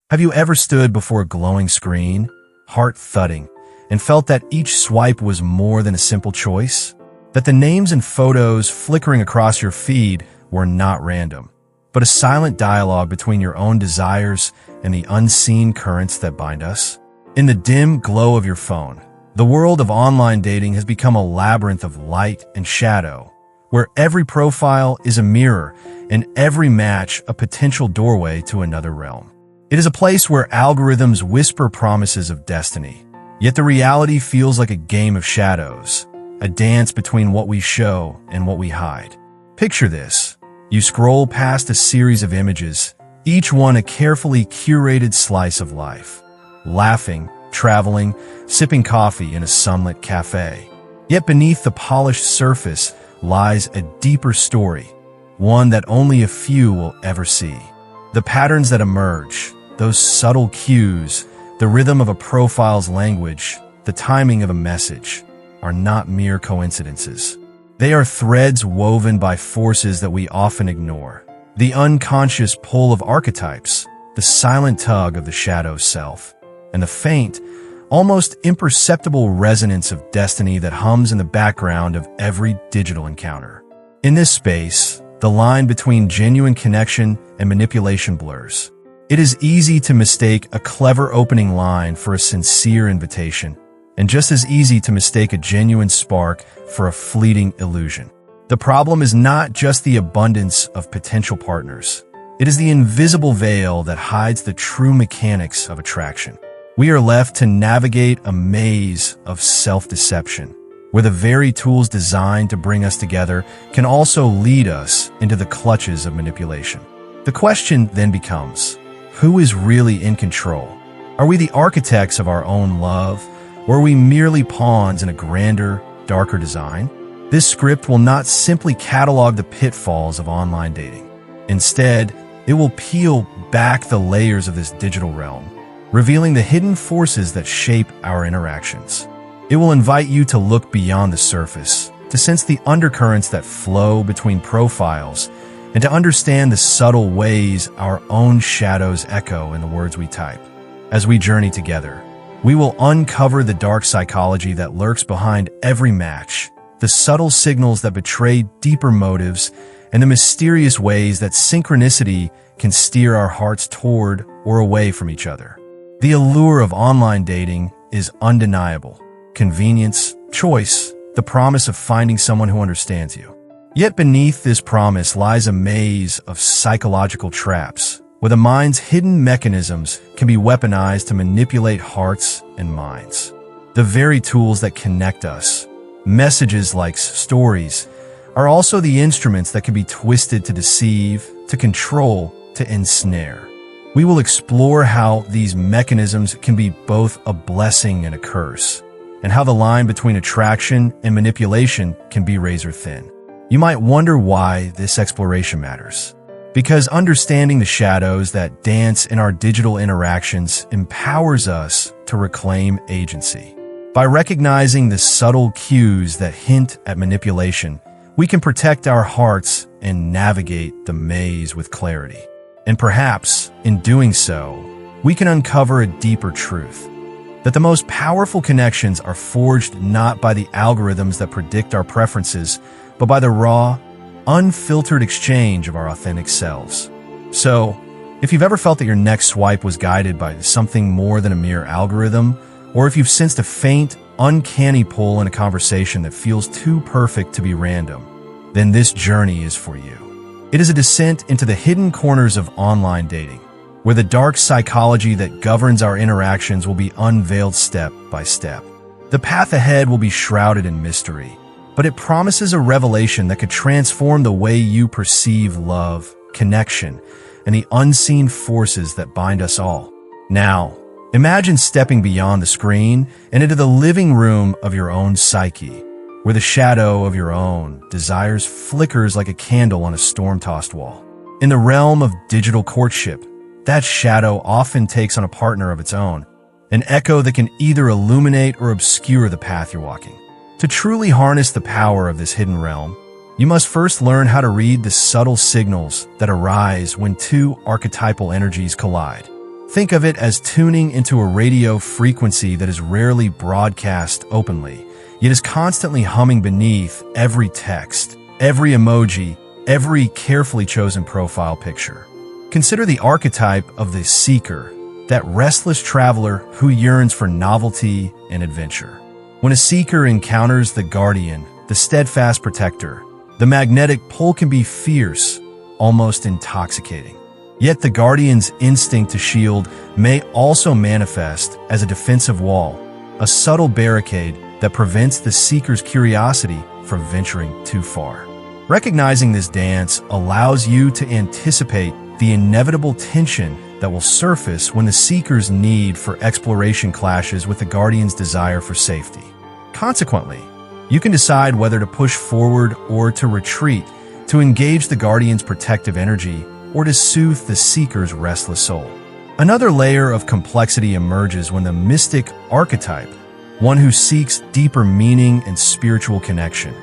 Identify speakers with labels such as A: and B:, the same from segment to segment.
A: Have you ever stood before a glowing screen, heart thudding, and felt that each swipe was more than a simple choice? That the names and photos flickering across your feed were not random, but a silent dialogue between your own desires and the unseen currents that bind us? In the dim glow of your phone, the world of online dating has become a labyrinth of light and shadow, where every profile is a mirror and every match a potential doorway to another realm. It is a place where algorithms whisper promises of destiny, yet the reality feels like a game of shadows, a dance between what we show and what we hide. Picture this. You scroll past a series of images, each one a carefully curated slice of life. Laughing, traveling, sipping coffee in a sunlit cafe. Yet beneath the polished surface lies a deeper story, one that only a few will ever see. The patterns that emerge, those subtle cues, the rhythm of a profile's language, the timing of a message, are not mere coincidences. They are threads woven by forces that we often ignore. The unconscious pull of archetypes, the silent tug of the shadow self, and the faint, almost imperceptible resonance of destiny that hums in the background of every digital encounter. In this space, the line between genuine connection and manipulation blurs. It is easy to mistake a clever opening line for a sincere invitation, and just as easy to mistake a genuine spark for a fleeting illusion. The problem is not just the abundance of potential partners. It is the invisible veil that hides the true mechanics of attraction. We are left to navigate a maze of self-deception, where the very tools designed to bring us together can also lead us into the clutches of manipulation. The question then becomes, who is really in control? Are we the architects of our own love, or are we merely pawns in a grander, darker design? This script will not simply catalog the pitfalls of online dating. Instead, it will peel back the layers of this digital realm, revealing the hidden forces that shape our interactions. It will invite you to look beyond the surface, to sense the undercurrents that flow between profiles, and to understand the subtle ways our own shadows echo in the words we type. As we journey together, we will uncover the dark psychology that lurks behind every match, the subtle signals that betray deeper motives, and the mysterious ways that synchronicity can steer our hearts toward or away from each other. The allure of online dating is undeniable. Convenience, choice, the promise of finding someone who understands you. Yet beneath this promise lies a maze of psychological traps, where the mind's hidden mechanisms can be weaponized to manipulate hearts and minds. The very tools that connect us, messages like stories, are also the instruments that can be twisted to deceive, to control, to ensnare. We will explore how these mechanisms can be both a blessing and a curse, and how the line between attraction and manipulation can be razor thin. You might wonder why this exploration matters. Because understanding the shadows that dance in our digital interactions empowers us to reclaim agency. By recognizing the subtle cues that hint at manipulation, we can protect our hearts and navigate the maze with clarity. And perhaps, in doing so, we can uncover a deeper truth. That the most powerful connections are forged not by the algorithms that predict our preferences, but by the raw, unfiltered exchange of our authentic selves. So, if you've ever felt that your next swipe was guided by something more than a mere algorithm, or if you've sensed a faint, uncanny pull in a conversation that feels too perfect to be random, then this journey is for you. It is a descent into the hidden corners of online dating, where the dark psychology that governs our interactions will be unveiled step by step. The path ahead will be shrouded in mystery, but it promises a revelation that could transform the way you perceive love, connection, and the unseen forces that bind us all. Now, imagine stepping beyond the screen and into the living room of your own psyche, where the shadow of your own desires flickers like a candle on a storm-tossed wall. In the realm of digital courtship, that shadow often takes on a partner of its own, an echo that can either illuminate or obscure the path you're walking. To truly harness the power of this hidden realm, you must first learn how to read the subtle signals that arise when two archetypal energies collide. Think of it as tuning into a radio frequency that is rarely broadcast openly, yet is constantly humming beneath every text, every emoji, every carefully chosen profile picture. Consider the archetype of the seeker, that restless traveler who yearns for novelty and adventure. When a seeker encounters the guardian, the steadfast protector, the magnetic pull can be fierce, almost intoxicating. Yet the guardian's instinct to shield may also manifest as a defensive wall, a subtle barricade that prevents the seeker's curiosity from venturing too far. Recognizing this dance allows you to anticipate the inevitable tension that will surface when the seeker's need for exploration clashes with the guardian's desire for safety. Consequently, you can decide whether to push forward or to retreat, to engage the guardian's protective energy, or to soothe the seeker's restless soul. Another layer of complexity emerges when the mystic archetype, one who seeks deeper meaning and spiritual connection,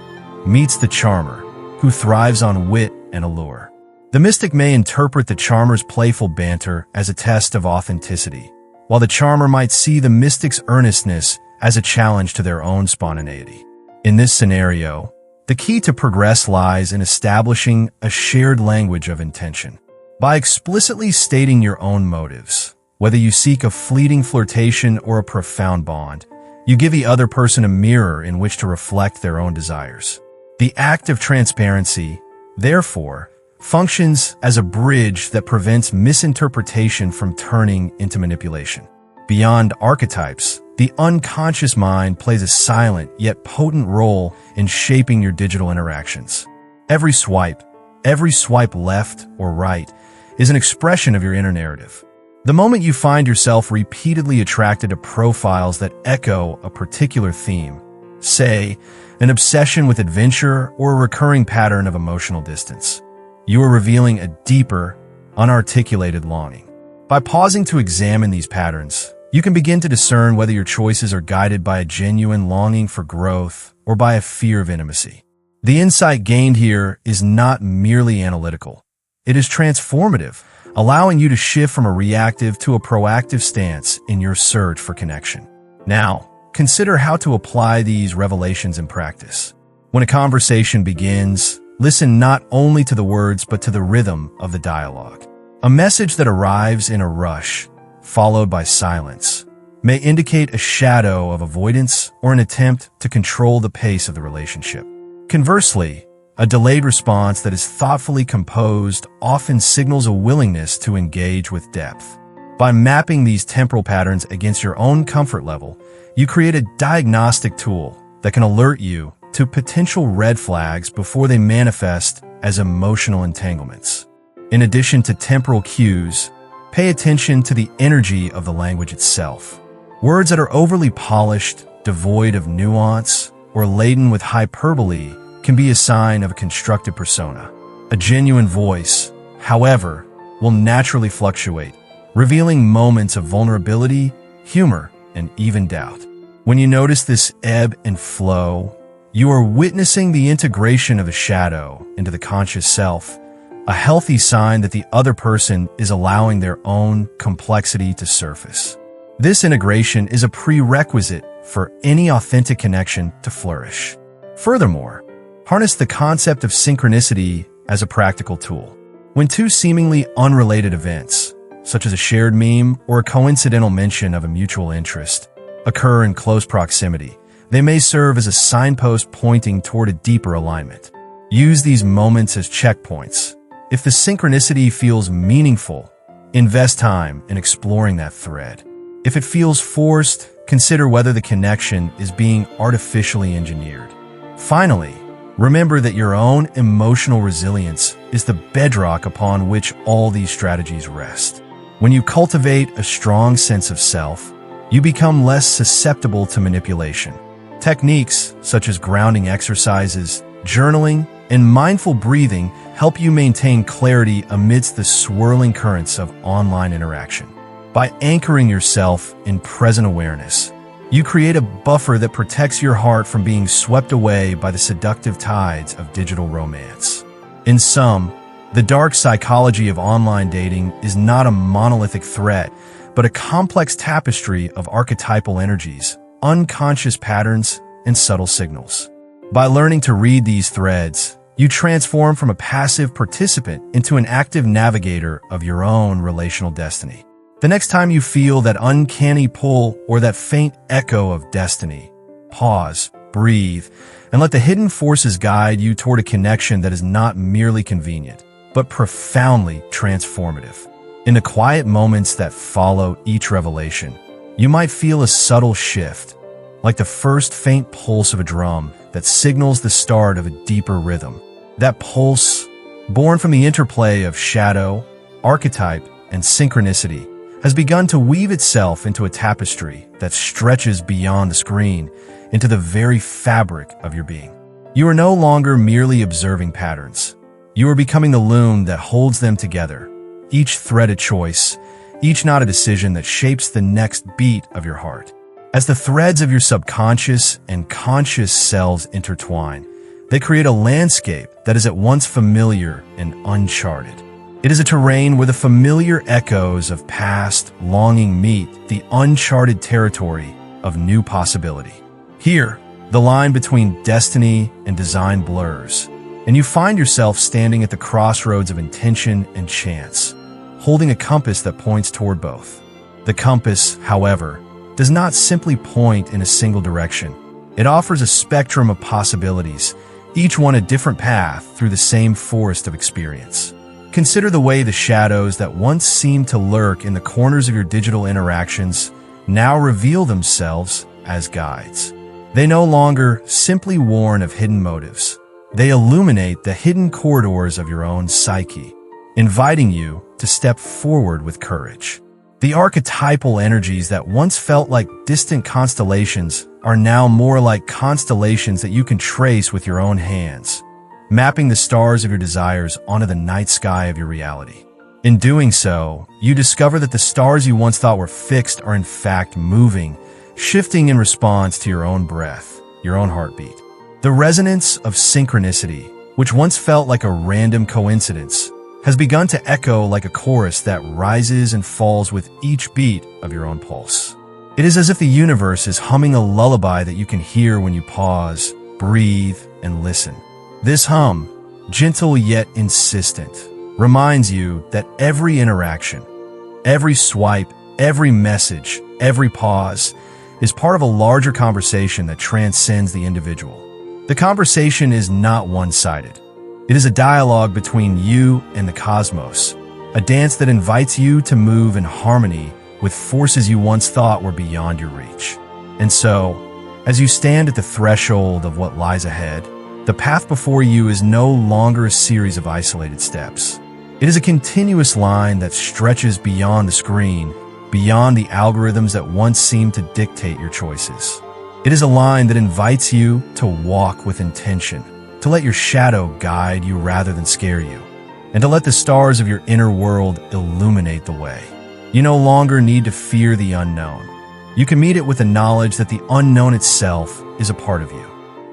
A: meets the charmer, who thrives on wit and allure. The mystic may interpret the charmer's playful banter as a test of authenticity, while the charmer might see the mystic's earnestness as a challenge to their own spontaneity. In this scenario, the key to progress lies in establishing a shared language of intention. By explicitly stating your own motives, whether you seek a fleeting flirtation or a profound bond, you give the other person a mirror in which to reflect their own desires. The act of transparency, therefore, functions as a bridge that prevents misinterpretation from turning into manipulation. Beyond archetypes, the unconscious mind plays a silent yet potent role in shaping your digital interactions. Every swipe left or right, is an expression of your inner narrative. The moment you find yourself repeatedly attracted to profiles that echo a particular theme, say, an obsession with adventure or a recurring pattern of emotional distance, you are revealing a deeper, unarticulated longing. By pausing to examine these patterns, you can begin to discern whether your choices are guided by a genuine longing for growth or by a fear of intimacy. The insight gained here is not merely analytical. It is transformative, allowing you to shift from a reactive to a proactive stance in your search for connection. Now, consider how to apply these revelations in practice. When a conversation begins, listen not only to the words but to the rhythm of the dialogue. A message that arrives in a rush, followed by silence, may indicate a shadow of avoidance or an attempt to control the pace of the relationship. Conversely, a delayed response that is thoughtfully composed often signals a willingness to engage with depth. By mapping these temporal patterns against your own comfort level, you create a diagnostic tool that can alert you to potential red flags before they manifest as emotional entanglements. In addition to temporal cues, pay attention to the energy of the language itself. Words that are overly polished, devoid of nuance, or laden with hyperbole can be a sign of a constructive persona. A genuine voice, however, will naturally fluctuate, revealing moments of vulnerability, humor, and even doubt. When you notice this ebb and flow, you are witnessing the integration of the shadow into the conscious self, a healthy sign that the other person is allowing their own complexity to surface. This integration is a prerequisite for any authentic connection to flourish. Furthermore, harness the concept of synchronicity as a practical tool. When two seemingly unrelated events, such as a shared meme or a coincidental mention of a mutual interest, occur in close proximity, they may serve as a signpost pointing toward a deeper alignment. Use these moments as checkpoints. If the synchronicity feels meaningful, invest time in exploring that thread. If it feels forced, consider whether the connection is being artificially engineered. Finally, remember that your own emotional resilience is the bedrock upon which all these strategies rest. When you cultivate a strong sense of self, you become less susceptible to manipulation. Techniques such as grounding exercises, journaling, and mindful breathing help you maintain clarity amidst the swirling currents of online interaction. By anchoring yourself in present awareness, you create a buffer that protects your heart from being swept away by the seductive tides of digital romance. In sum, The dark psychology of online dating is not a monolithic threat, but a complex tapestry of archetypal energies, unconscious patterns, and subtle signals. By learning to read these threads, you transform from a passive participant into an active navigator of your own relational destiny. The next time you feel that uncanny pull or that faint echo of destiny, pause, breathe, and let the hidden forces guide you toward a connection that is not merely convenient, but profoundly transformative. In the quiet moments that follow each revelation, you might feel a subtle shift, like the first faint pulse of a drum that signals the start of a deeper rhythm. That pulse, born from the interplay of shadow, archetype, and synchronicity, has begun to weave itself into a tapestry that stretches beyond the screen into the very fabric of your being. You are no longer merely observing patterns. You are becoming the loom that holds them together, each thread a choice, each knot a decision that shapes the next beat of your heart. As the threads of your subconscious and conscious selves intertwine, they create a landscape that is at once familiar and uncharted. It is a terrain where the familiar echoes of past longing meet the uncharted territory of new possibility. Here, the line between destiny and design blurs, and you find yourself standing at the crossroads of intention and chance, holding a compass that points toward both. The compass, however, does not simply point in a single direction. It offers a spectrum of possibilities, each one a different path through the same forest of experience. Consider the way the shadows that once seemed to lurk in the corners of your digital interactions now reveal themselves as guides. They no longer simply warn of hidden motives. They illuminate the hidden corridors of your own psyche, inviting you to step forward with courage. The archetypal energies that once felt like distant constellations are now more like constellations that you can trace with your own hands, mapping the stars of your desires onto the night sky of your reality. In doing so, you discover that the stars you once thought were fixed are in fact moving, shifting in response to your own breath, your own heartbeat. The resonance of synchronicity, which once felt like a random coincidence, has begun to echo like a chorus that rises and falls with each beat of your own pulse. It is as if the universe is humming a lullaby that you can hear when you pause, breathe, and listen. This hum, gentle yet insistent, reminds you that every interaction, every swipe, every message, every pause is part of a larger conversation that transcends the individual. The conversation is not one-sided. It is a dialogue between you and the cosmos, a dance that invites you to move in harmony with forces you once thought were beyond your reach. And so, as you stand at the threshold of what lies ahead, the path before you is no longer a series of isolated steps. It is a continuous line that stretches beyond the screen, beyond the algorithms that once seemed to dictate your choices. It is a line that invites you to walk with intention, to let your shadow guide you rather than scare you, and to let the stars of your inner world illuminate the way. You no longer need to fear the unknown. You can meet it with the knowledge that the unknown itself is a part of you.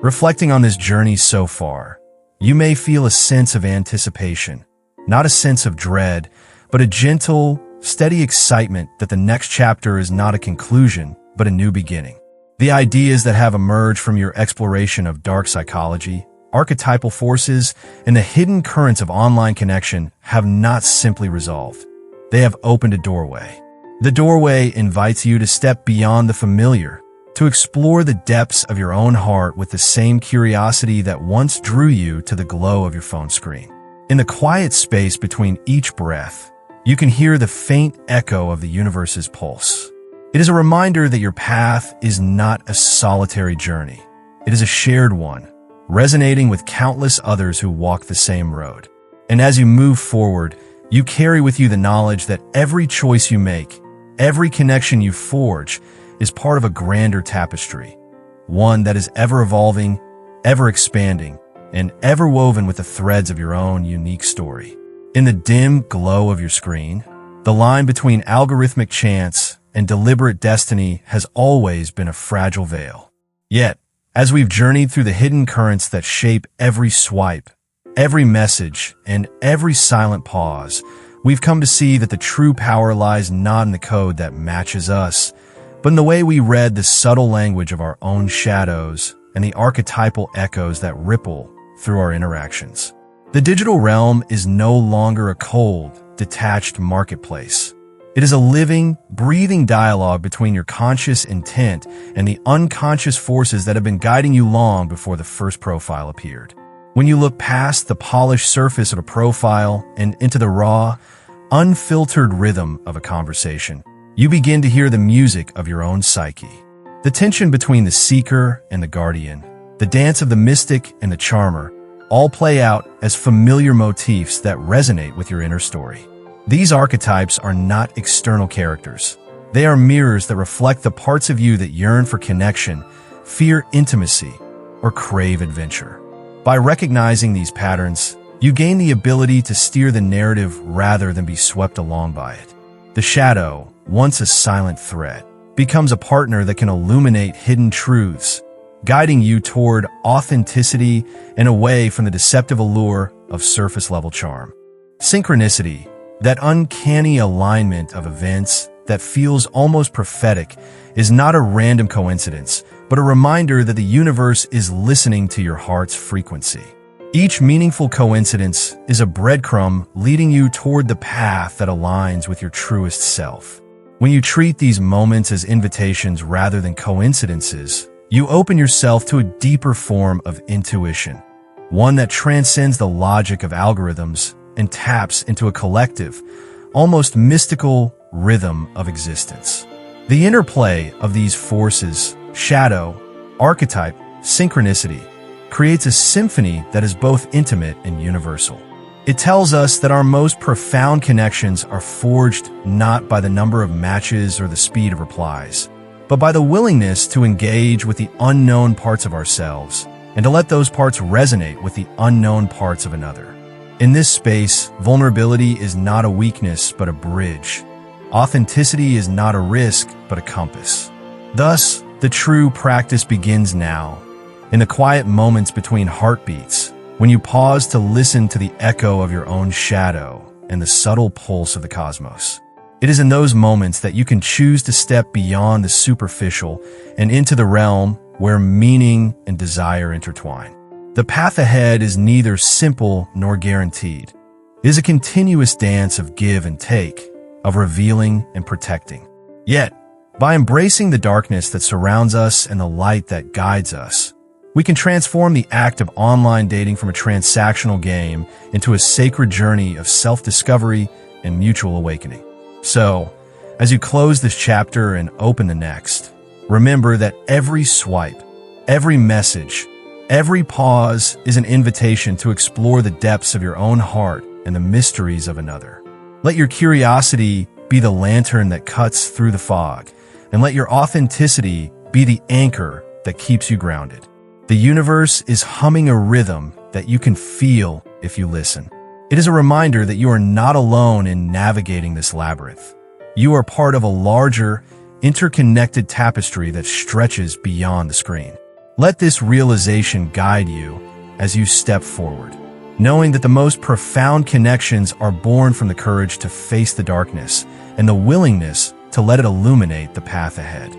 A: Reflecting on this journey so far, you may feel a sense of anticipation, not a sense of dread, but a gentle, steady excitement that the next chapter is not a conclusion, but a new beginning. The ideas that have emerged from your exploration of dark psychology, archetypal forces, and the hidden currents of online connection have not simply resolved. They have opened a doorway. The doorway invites you to step beyond the familiar, to explore the depths of your own heart with the same curiosity that once drew you to the glow of your phone screen. In the quiet space between each breath, you can hear the faint echo of the universe's pulse. It is a reminder that your path is not a solitary journey. It is a shared one, resonating with countless others who walk the same road. And as you move forward, you carry with you the knowledge that every choice you make, every connection you forge, is part of a grander tapestry, one that is ever evolving, ever expanding, and ever woven with the threads of your own unique story. In the dim glow of your screen, the line between algorithmic chance and deliberate destiny has always been a fragile veil. Yet, as we've journeyed through the hidden currents that shape every swipe, every message, and every silent pause, we've come to see that the true power lies not in the code that matches us, but in the way we read the subtle language of our own shadows and the archetypal echoes that ripple through our interactions. The digital realm is no longer a cold, detached marketplace. It is a living, breathing dialogue between your conscious intent and the unconscious forces that have been guiding you long before the first profile appeared. When you look past the polished surface of a profile and into the raw, unfiltered rhythm of a conversation, you begin to hear the music of your own psyche. The tension between the seeker and the guardian, the dance of the mystic and the charmer, all play out as familiar motifs that resonate with your inner story. These archetypes are not external characters. They are mirrors that reflect the parts of you that yearn for connection, fear intimacy, or crave adventure. By recognizing these patterns, you gain the ability to steer the narrative rather than be swept along by it. The shadow, once a silent threat, becomes a partner that can illuminate hidden truths, guiding you toward authenticity and away from the deceptive allure of surface-level charm. Synchronicity, that uncanny alignment of events that feels almost prophetic, is not a random coincidence, but a reminder that the universe is listening to your heart's frequency. Each meaningful coincidence is a breadcrumb leading you toward the path that aligns with your truest self. When you treat these moments as invitations rather than coincidences, you open yourself to a deeper form of intuition, one that transcends the logic of algorithms and taps into a collective, almost mystical rhythm of existence. The interplay of these forces, shadow, archetype, synchronicity, creates a symphony that is both intimate and universal. It tells us that our most profound connections are forged not by the number of matches or the speed of replies, but by the willingness to engage with the unknown parts of ourselves and to let those parts resonate with the unknown parts of another. In this space, vulnerability is not a weakness but a bridge. Authenticity is not a risk but a compass. Thus, the true practice begins now, in the quiet moments between heartbeats, when you pause to listen to the echo of your own shadow and the subtle pulse of the cosmos. It is in those moments that you can choose to step beyond the superficial and into the realm where meaning and desire intertwine. The path ahead is neither simple nor guaranteed. It is a continuous dance of give and take, of revealing and protecting. Yet, by embracing the darkness that surrounds us and the light that guides us, we can transform the act of online dating from a transactional game into a sacred journey of self-discovery and mutual awakening. So, as you close this chapter and open the next, remember that every swipe, every message, every pause is an invitation to explore the depths of your own heart and the mysteries of another. Let your curiosity be the lantern that cuts through the fog, and let your authenticity be the anchor that keeps you grounded. The universe is humming a rhythm that you can feel if you listen. It is a reminder that you are not alone in navigating this labyrinth. You are part of a larger, interconnected tapestry that stretches beyond the screen. Let this realization guide you as you step forward, knowing that the most profound connections are born from the courage to face the darkness and the willingness to let it illuminate the path ahead.